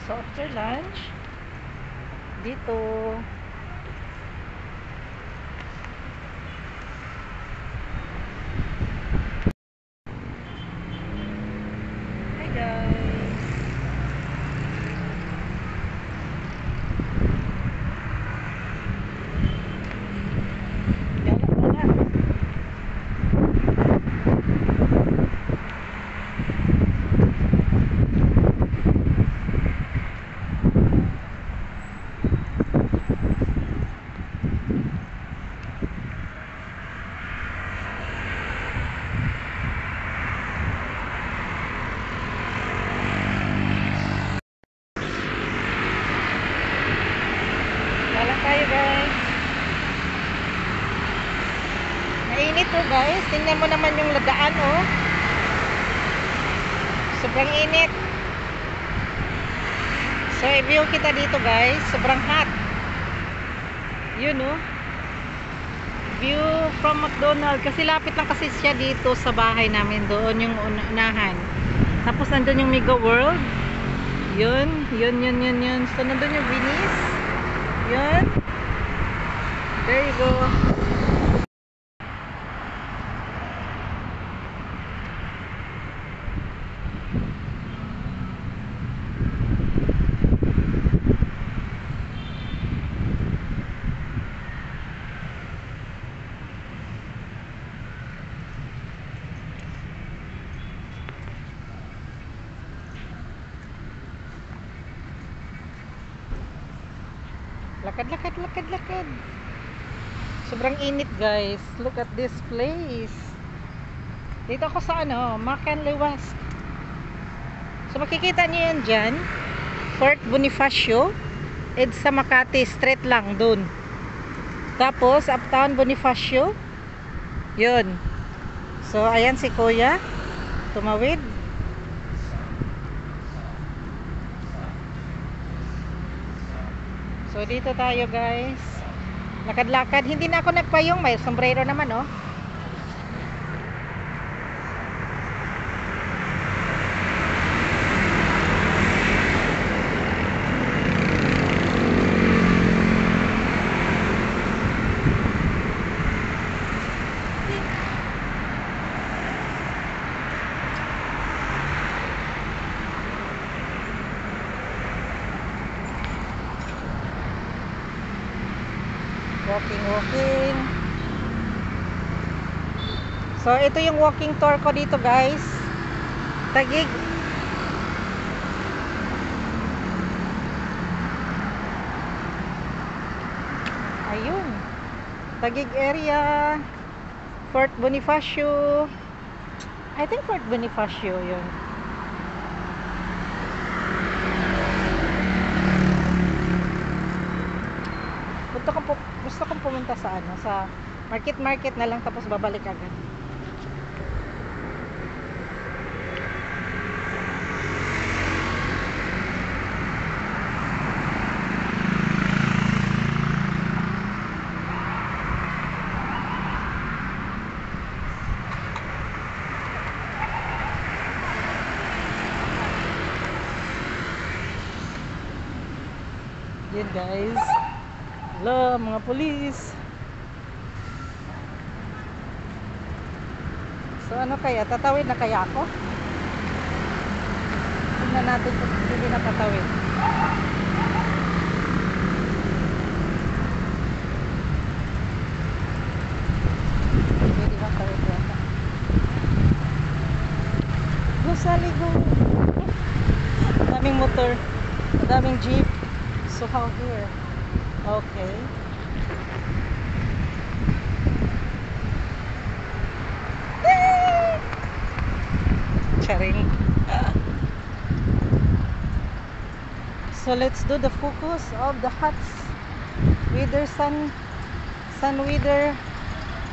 So after lunch, dito hi guys, gala muna. Gala tayo guys. Mainit to guys, tingnan mo naman yung ladaan oh. Sobrang init. So i-view kita dito guys, sobrang hot. Yun oh, view from McDonald's, kasi lapit lang kasi siya dito sa bahay namin, doon yung unahan. Tapos nandun yung Mega World. Yun. So nandun yung Venice. Yun. There you go. Lakad. Sobrang init guys. Look at this place. Dito ako sa McKinley West. So makikita niyo yan dyan, Fort Bonifacio. EDSA Makati, straight lang dun. Tapos Uptown Bonifacio. Yun. So ayan si Kuya tumawid. So dito tayo guys, lakad-lakad. Hindi na ako nagpayong, may sombrero naman oh. Walking. So ito yung walking tour ko dito guys. Taguig. Ayun. Taguig area. Fort Bonifacio. I think Fort Bonifacio yun. Gusto kong pumunta sa sa market na lang, tapos babalik agad. Yun guys. Hello mga pulis. So ano kaya, tatawid na kaya ako? Tingnan natin kung hindi na tatawid. Pwede ba tawid yata? Gusali go. Daming motor, daming jeep. So how here? Okay. Charing. So let's do the focus of the huts. Weather, sun weather,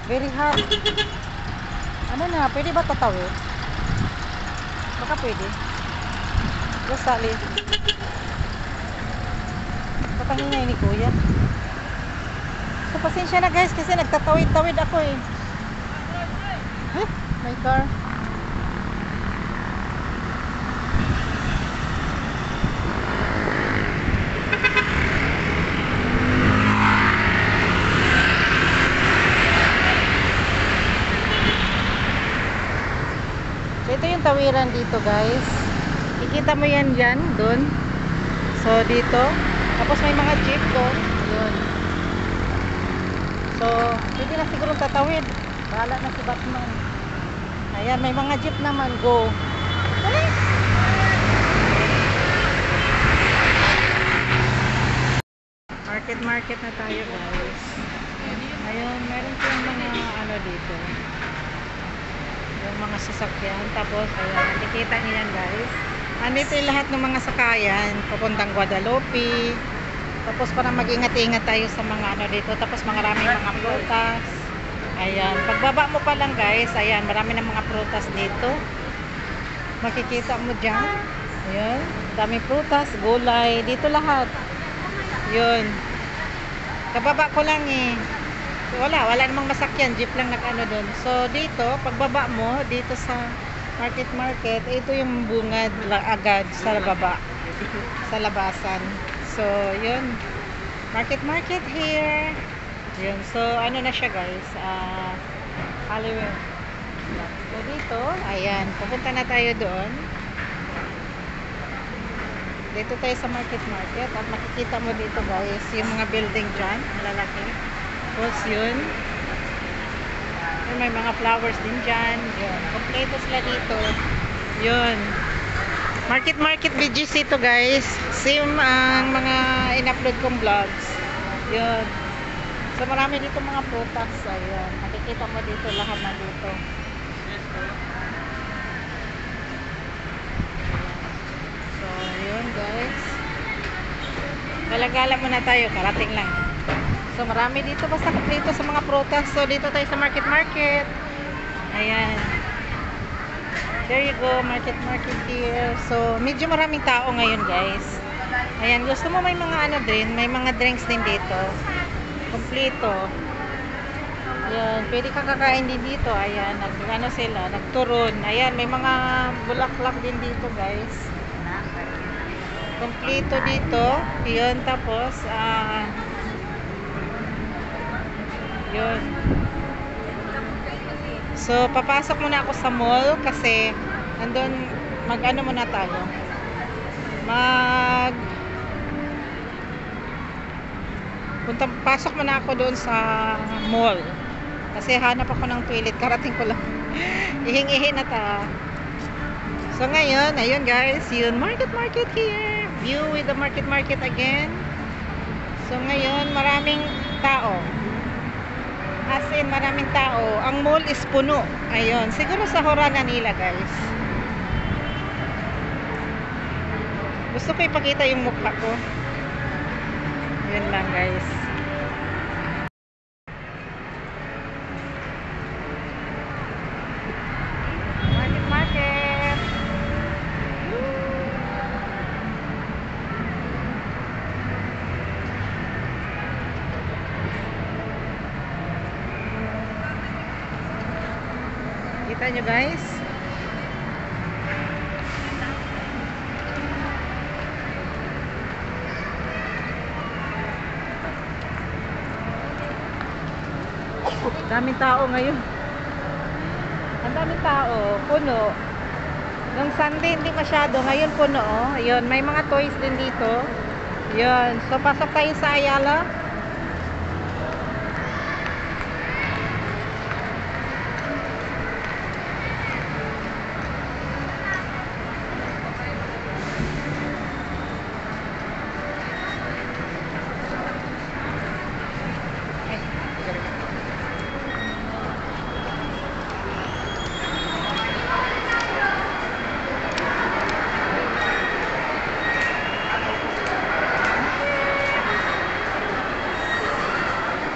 very hot. Ano na, pwede ba tatawid? Baka pwede. Gasali. Patangingay ni Kuya. So pasensya na guys, kasi nagtatawid-tawid ako eh. Huh? My car. katawiran dito guys. Kikita mo yan dyan, dun. So dito. Tapos may mga jeep doon. Yun. So, pwede na siguro tatawid. Bahala na si Batman. Ayan, may mga jeep naman. Go. Dali. Market na tayo guys. Ayun, meron po yung mga ano dito. Yung mga sasakyan. Tapos, ayan, nakikita niyo yan guys. Andito yung lahat ng mga sakayan. Papuntang Guadalupe. Tapos para mag-ingat-ingat tayo sa mga ano dito. Tapos maraming mga prutas. Ayan, pagbaba mo pa lang guys. Ayan, marami ng mga prutas dito. Makikita mo dyan. Ayan, daming prutas, gulay. Dito lahat. Yun. Kababa ko lang eh. Wala namang masakyan. Jeep lang nag-ano dun. So, dito, pagbaba mo, dito sa market, ito yung bungad agad sa baba. Sa labasan. So, yun. Market here. Yun. So, ano na siya guys. Halloween. So, dito, ayan. Pupunta na tayo doon. Dito tayo sa market. At makikita mo dito guys, yung mga building dyan. Ang lalaki. Tapos yun. May mga flowers din dyan. Yun. Kompleto sila dito. Yun. Market BGC to guys. Same ang mga in-upload kong vlogs. Yun. So marami dito mga prutas. Ayan. Makikita mo dito lahat na dito. So yun guys. Galagala muna tayo. Karating lang. So marami dito basta dito sa mga prutas. So dito tayo sa market. Ayan. There you go, market here. So, medyo maraming tao ngayon, guys. Ayan, gusto mo may mga ano din, may mga drinks din dito. Kompleto. Ayan, pwede kang kakain din dito. Ayan, ano sila, nagturon. Ayan, may mga bulaklak din dito, guys. Kompleto dito. Yun, tapos, yun. So, papasok muna ako sa mall kasi andun, mag-ano muna tayo. Pasok muna ako doon sa mall. Kasi hanap ako ng toilet. Karating ko lang. Ihing-ihi na ta. So, ngayon, ayun guys, yun, market here. View with the market again. So, ngayon, maraming tao. As in, maraming tao. Ang mall is puno. Ayun. Siguro sa Horana nila, guys. Gusto ko ipakita yung mukha ko. Yun lang, guys. Market. Kita nyo guys, daming tao ngayon. Ang daming tao, puno. Nung Sunday hindi masyado, ngayon puno. Yun, may mga toys din dito. Yun, so pasok tayo sa Ayala.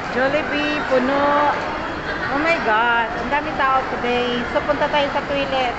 Jollibee, puno. Oh my God, ang dami tao today. So, punta tayo sa toilet.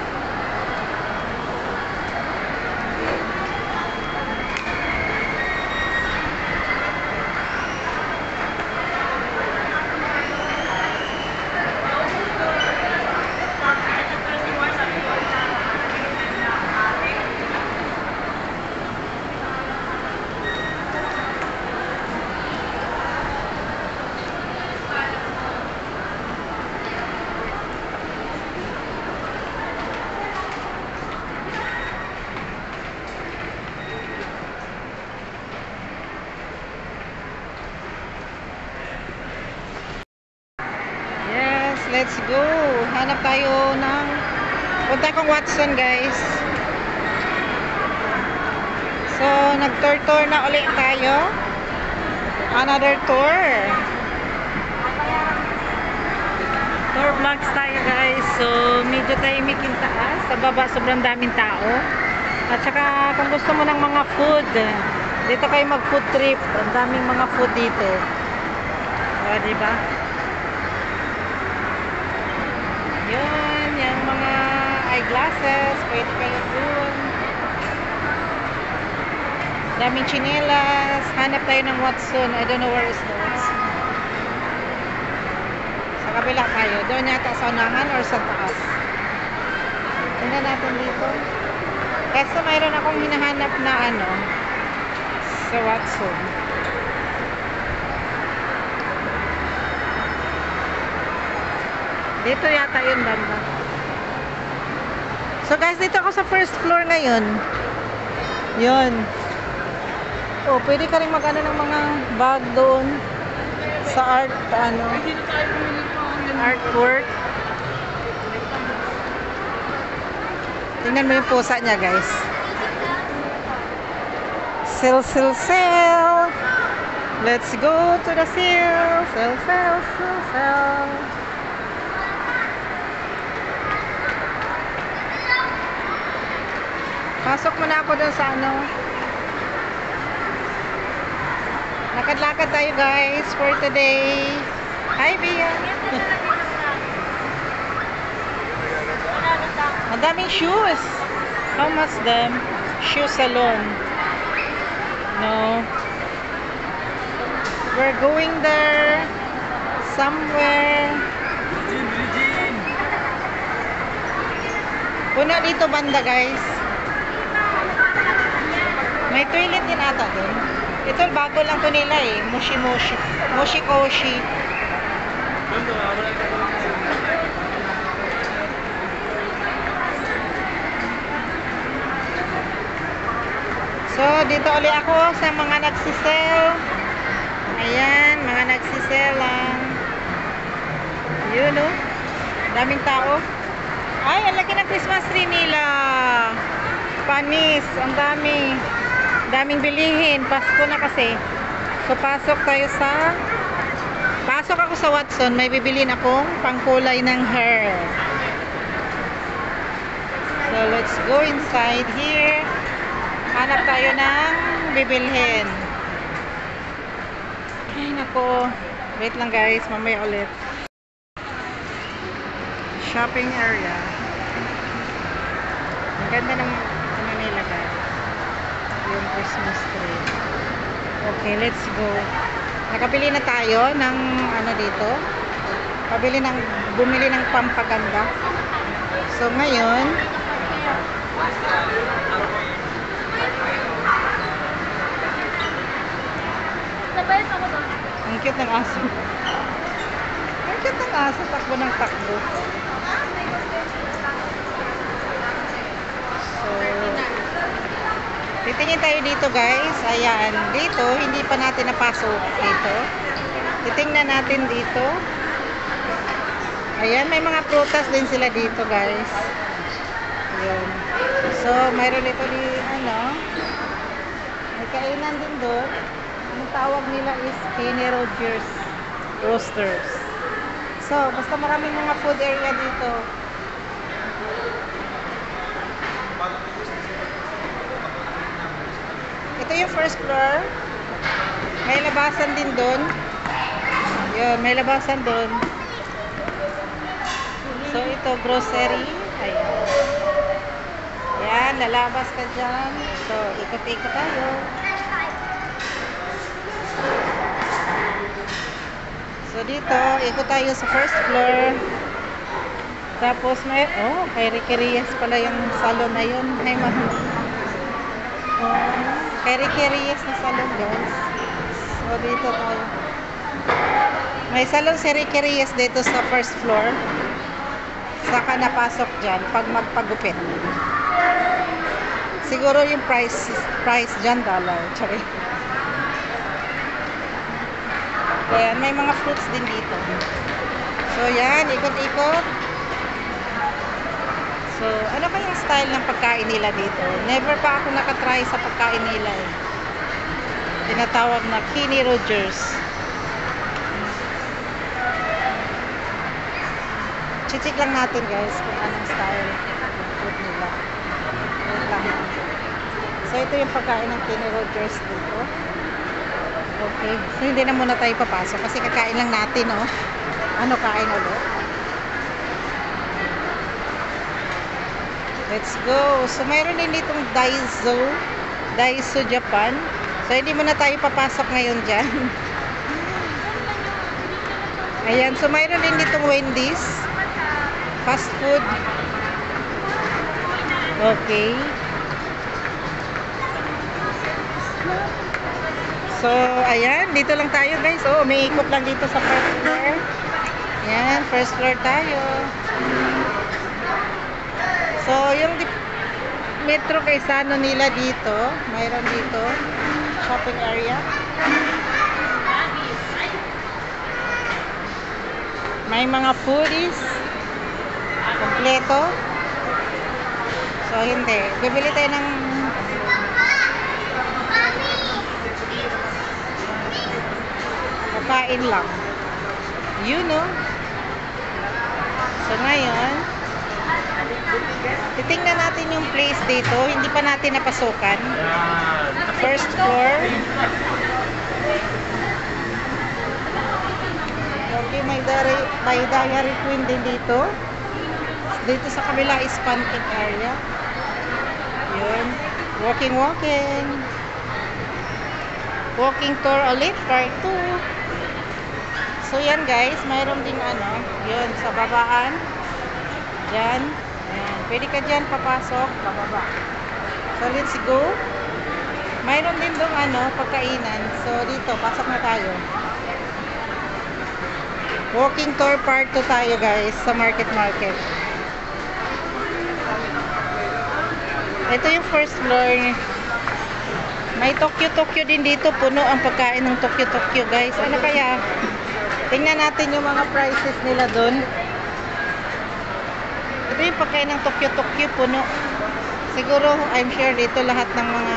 Let's go. Hanap tayo ng punta kong Watson, guys. So, nag-tour na ulit tayo. Another tour. Tour vlogs tayo, guys. So, medyo tahimik yung taas. Sa baba, sobrang daming tao. At saka, kung gusto mo ng mga food, dito kayo mag-food trip. Ang daming mga food dito. O, diba? Yun, yung mga eyeglasses. Pwede kayo dun. Daming chinelas. Hanap tayo ng Watson. I don't know where is the Watson. Sa kabila tayo. Doon yata sa unahan or sa taas. Tingnan natin dito. Kasi mayroon akong hinahanap na ano sa Watson. Dito yata yun banda. So guys, dito ako sa first floor ngayon. Yun. Oh, pwede ka rin mag-ano ng mga bag doon sa art, ano, artwork. Tingnan mo yung pusa niya, guys. Sell, sell, sell. Let's go to the sale. Sell, sell, sell, sell. Pasok muna ako doon sa ano. Lakad-lakad tayo, guys, for today. Hi, Bia. Madaming shoes. How much them? Shoe salon. No. We're going there. Somewhere. Puno dito banda, guys. May toilet din ata doon. Ito, bago lang to nila eh. Moshi-moshi. Moshi-koshi. So, dito ulit ako sa mga nagsisell. Ayan, mga nagsisell lang. Yun, no? Daming tao. Ay, ang laki ng Christmas tree nila. Panis, ang dami. Daming bilihin. Pasko na kasi. So, pasok ako sa Watson. May bibilin akong pangkulay ng hair. So, let's go inside here. Hanap tayo ng bibilhin. Ay, nako. Wait lang, guys. Mamaya ulit. Shopping area. Ang ganda ng ano nila, guys. Yung Christmas tree. Okay, let's go. Nakabili na tayo ng ano dito. Bumili ng pampaganda. So, ngayon, ang cute ng aso. Ang cute ng aso. Takbo ng takbo. Titingin tayo dito, guys. Ayan. Dito, hindi pa natin napasok dito. Titingnan natin dito. Ayan, may mga prutas din sila dito, guys. Ayan. So, mayroon ito di, ano, may kainan din doon. Ang tawag nila is Kenny Rogers Roasters. So, basta maraming mga food area dito. Ito yung first floor. May labasan din doon. Yun, may labasan doon. So, ito, grocery. Ayan. Ayan, lalabas ka dyan. So, ikot-ikot tayo. So, dito, ikot tayo sa first floor. Tapos, may, oh, kay Ricky Reyes pala yung salon na yun. Ay, kay Ricky Reyes na salon, guys. So, dito tayo. May salon si Ricky Reyes dito sa first floor. Saka napasok dyan pag magpagupit. Siguro yung price dyan, $1. Tsari. Ayan, may mga fruits din dito. So, yan. Ikot-ikot. So, ano kayang style ng pagkain nila dito? Never pa ako nakatry sa pagkain nila eh. Tinatawag na Kenny Rogers. Chichik lang natin guys kung anong style ng food nila. Wait lang. So, ito yung pagkain ng Kenny Rogers dito. Okay. So, hindi na muna tayo papasok kasi kakain lang natin, oh. Ano kain ulit? Let's go. So, mayroon din ditong Daiso Japan. So, hindi muna tayo papasok ngayon dyan. Ayan. So, mayroon din ditong Wendy's. Fast food. Okay. So, ayan. Dito lang tayo, guys. Oh, may ikot lang dito sa first floor. Ayan. First floor tayo. So, yung Metro Quezano nila dito, mayroon dito shopping area. May mga foodies kompleto. So, hindi. Bibili tayo ng kakain lang. You know. So, ngayon titingnan natin yung place dito. Hindi pa natin napasukan. First floor. Okay, may Diary Queen din dito. Dito sa kabila is pancake area. Yun. Walking. Walking tour ulit, part 2. So, yan guys. Mayroon ding ano. Yun, sa babaan. Yan. Ayan. Pwede ka dyan papasok, bababa. So, let's go. Mayroon din dong ano, pagkainan. So, dito, pasok na tayo. Walking tour part 2 tayo guys, sa market. Ito yung first floor. May Tokyo din dito. Puno ang pagkain ng Tokyo guys. Ano kaya? Tingnan natin yung mga prices nila dun. Ito yung pagkain ng Tokyo, puno. Siguro, I'm sure dito lahat ng mga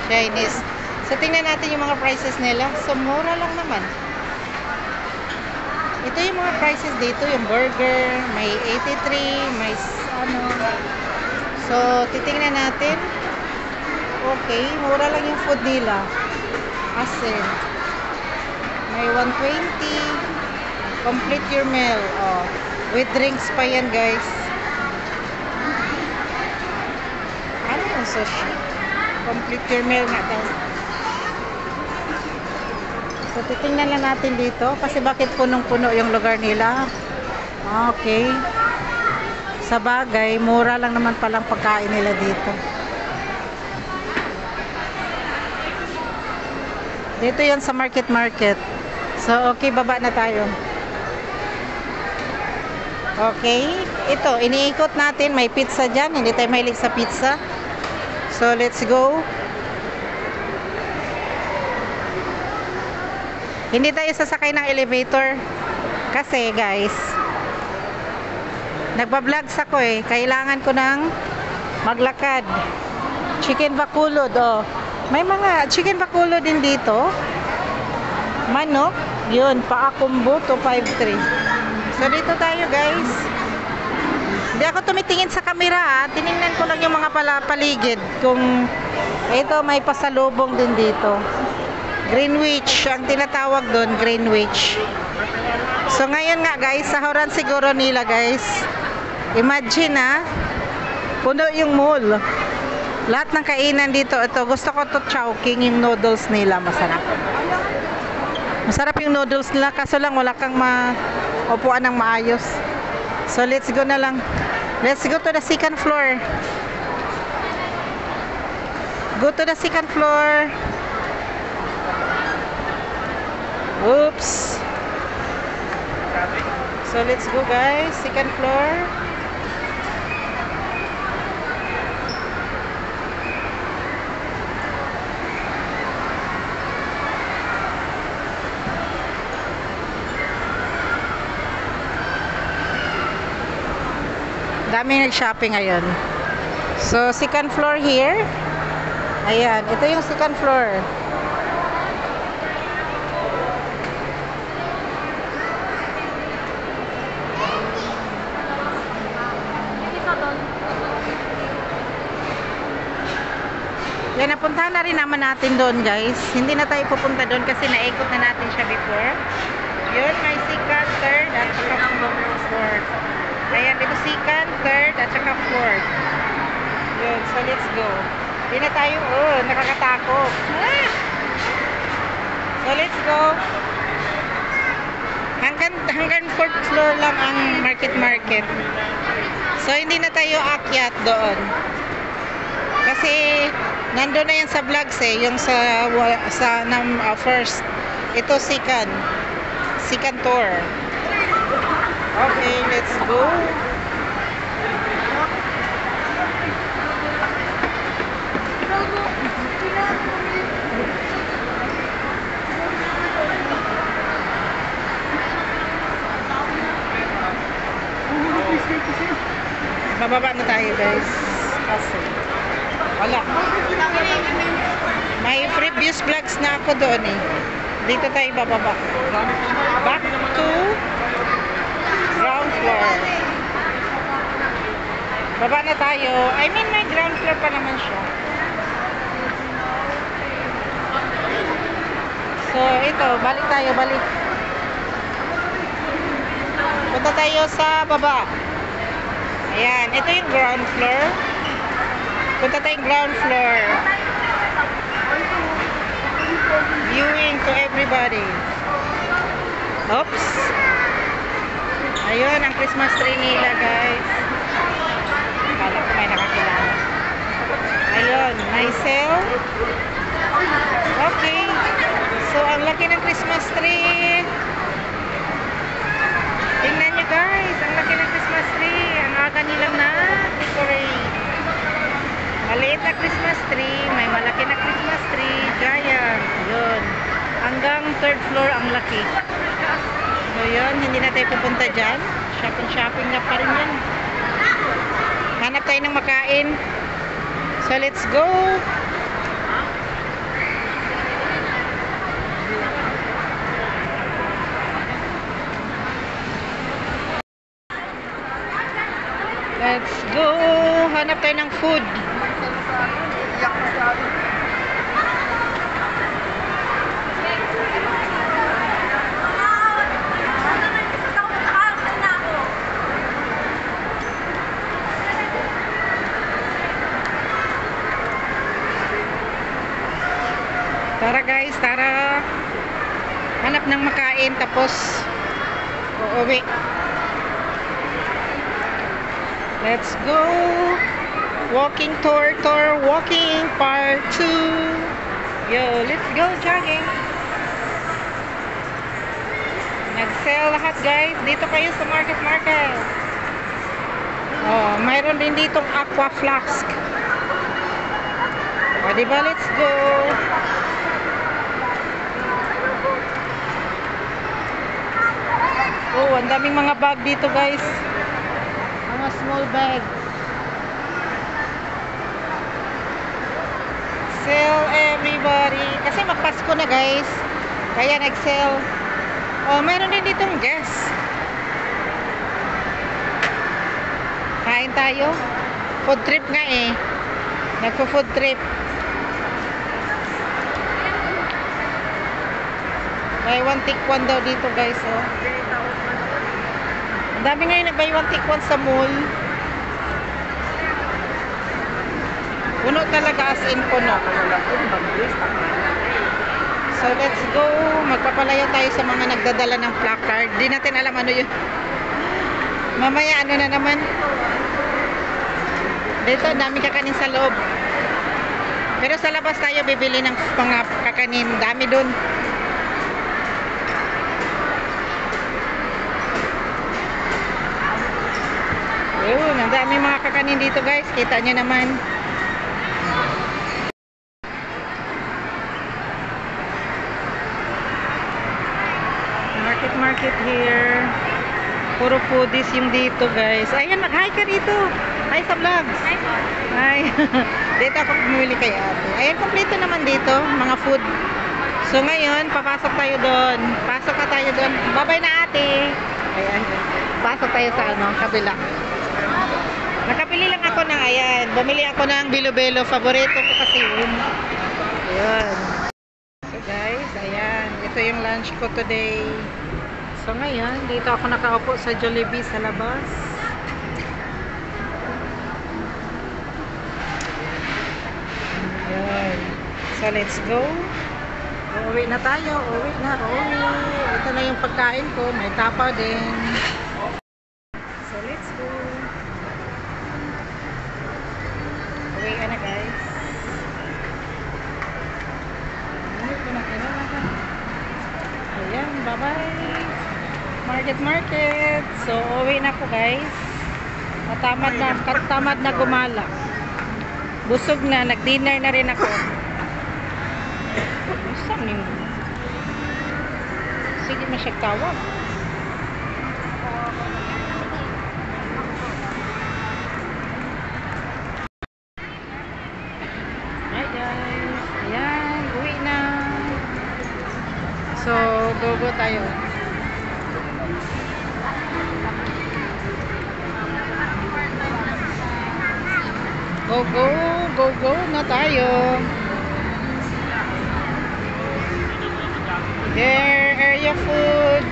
Chinese. So, tingnan natin yung mga prices nila. So, mura lang naman. Ito yung mga prices dito. Yung burger, may 83, may ano. So, titingnan natin. Okay, mura lang yung food nila. Asin. May 120. Complete your meal. Oh. With drinks pa yan, guys. Ano yung sushi? Complete your meal nga, guys. So, titingnan lang natin dito. Kasi bakit punong-puno yung lugar nila. Okay. Sa bagay, mura lang naman palang pagkain nila dito. Dito yon sa market. So, okay, baba na tayo. Okay. Ito, iniikot natin. May pizza dyan. Hindi tayo mahilig sa pizza. So, let's go. Hindi tayo sasakay ng elevator. Kasi, guys, nagba-vlogs ako eh. Kailangan ko ng maglakad. Chicken bakulod, oh. May mga chicken bakulod din dito. Manok. Yun, paakumbo to 5.3. So, dito tayo, guys. Hindi ako tumitingin sa camera, ha. Tinignan ko lang yung mga paligid. Kung ito, may pasalubong din dito. Greenwich. Ang tinatawag doon, Greenwich. So, ngayon nga, guys, sahuran siguro nila, guys. Imagine, ha. Puno yung mall. Lahat ng kainan dito, ito, gusto ko to Chowking, yung noodles nila, masarap. Masarap yung noodles nila, kaso lang wala kang maupuan ng maayos. So, let's go na lang. Let's go to the second floor. Go to the second floor. Oops. So, let's go guys, second floor. Daming nag-shopping ngayon. So, second floor here. Ayan, ito yung second floor. Yan, napuntahan na rin naman natin doon, guys. Hindi na tayo pupunta doon kasi naikot na natin siya before. Yun, may second, third, at saka fourth. Ayan, dito second, third, at saka fourth. Yun, so let's go. Hindi na tayo, nakakatakot. Ah! So let's go. Hanggang fourth floor lang ang market. So hindi na tayo akyat doon. Kasi nandun na yan sa vlogs yung sa first. Ito second tour. Okay, let's go. Bababa na tayo, guys. Kasi wala. May previous vlogs na ako doon Dito tayo bababa. Back to ground floor. Baba na tayo. I mean, may ground floor pa naman siya. So, ito. Balik tayo. Punta tayo sa baba. Ayan. Ito yung ground floor. Punta tayong ground floor. Viewing to everybody. Oops. Ayun, ang Christmas tree nila, guys. Akala ko may nakakilala. Ayun, may sale. Okay. So, ang laki ng Christmas tree. Tingnan nyo, guys. Ang laki ng Christmas tree. Ang aga nilang na-decorate. Maliit na Christmas tree. May malaki na Christmas tree. Giant. Yun. Hanggang third floor ang laki. So, yun. Hindi na tayo pupunta dyan. Shopping na pa rin yan. Hanap tayo ng makain. So, let's go. Let's go. Hanap tayo ng food. Tara, guys, tara. Hanap ng makain tapos uuwi. Let's go. Walking tour, walking part 2. Yo, let's go jogging. Nag-sale lahat, guys. Dito kayo sa market. Oh, mayroon din ditong aqua flask. O, diba? Let's go. Oh, ang daming mga bag dito, guys. Mga small bag. Sell everybody. Kasi magpasko na, guys. Kaya nag-sell. Oh, mayroon din ditong gas. Kain tayo. Food trip nga Nagpo-food trip. Buy one take one daw dito, guys, oh. Ang dami ngayon na buy one take one sa mall. Puno talaga, as in puno. So let's go. Magpapalayo tayo sa mga nagdadala ng placard. Di natin alam ano yun. Mamaya ano na naman. Dito dami kakanin sa loob. Pero sa labas tayo bibili ng mga kakanin. Dami dun. Yun, ang dami mga kakanin dito, guys. Kita nyo naman. Market here. Puro foodies yung dito, guys. Ayan, mag-hi ka dito. Hi sa vlogs. Hi po. Hi. Dito ako bumili kay ate. Ayan, kompleto naman dito, mga food. So ngayon, papasok tayo doon. Pasok na tayo doon. Bye-bye na ate. Ayan. Pasok tayo sa kabila. Nakapili lang ako ng ayan. Bumili ako ng bilo-bilo. Favorito ko kasi yun. Ayan. So guys, ayan. Ito yung lunch ko today. So ngayon, dito ako nakaupo sa Jollibee sa labas. Ayan. So let's go. Uuwi na tayo. Uuwi na. Uuwi. Ito na yung pagkain ko. May tapa din. So let's go. Uwi ka na guys. Ayan. Bye-bye. Market. So uwi na ko guys. Tamad na gumala. Busog na. Nag-dinner na rin ako. Saan yung sige masyagtawag. Hi guys. Ayan. Uwi na. So go tayo. Go na tayo. There, area food.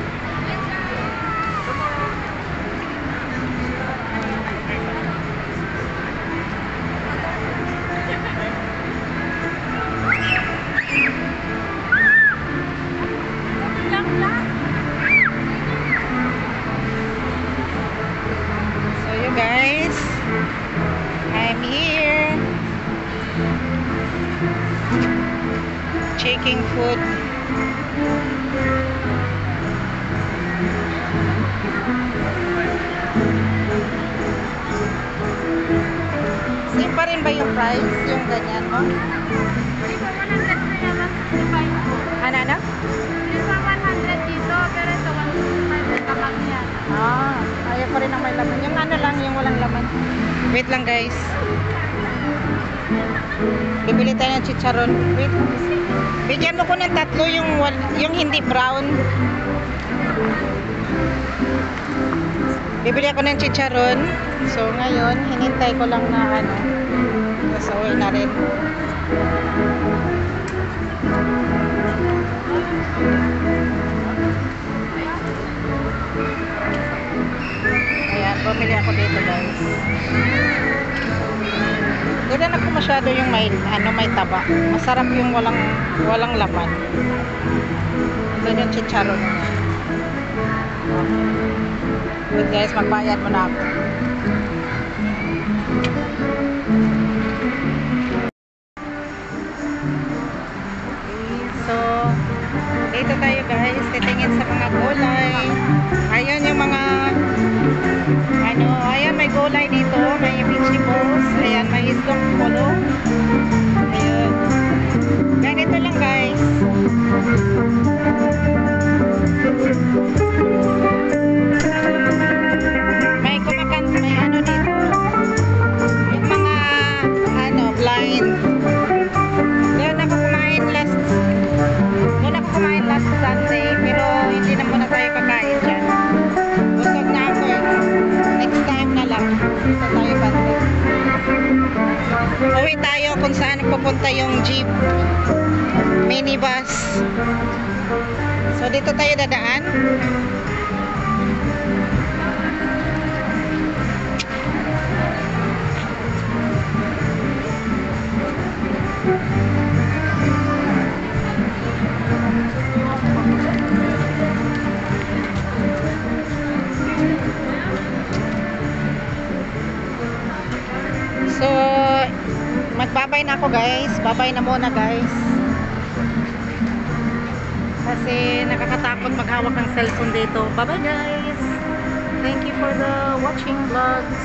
So you guys, I'm here checking food. Same pa rin ba yung price? Yung ganyan mo? Hindi po 100 na lang. 65 po. Ano? Hindi po 100 dito, pero ito 100 lang yan. Ayaw pa rin ang may laman. Yung ano lang, yung walang laman. Wait lang guys. Bibili tayo ng chicharon. Wait. Bigyan mo ko ng tatlo yung hindi brown. Bibili ako ng chicharon. So ngayon, hinintay ko lang na tapos uwi na rin. Ayan, bumili ako dito guys. Hindi na ako masyado yung may taba. Masarap yung walang laman. Ito yung chicharon. Good guys, magbayad mo na ako. So, dito tayo guys, titingin sa mga gulay. Ayan yung mga ayan may gulay dito, may vegetables, ayan may islong polo. Ayan. Ganito lang guys. May dito. Yung mga blind. Doon ako kumain last Sunday, pero hindi na muna tayo kakain dyan. Busog na ako eh. Next time na lang. Dito tayo banda. Uwi tayo kung saan pupunta yung jeep. Minibus. So dito tayo dadaan. So, magbabay na ako guys. Babay na muna guys. Kasi nakakatakot maghawak ng cellphone dito. Bye bye guys. Thank you for the watching vlogs.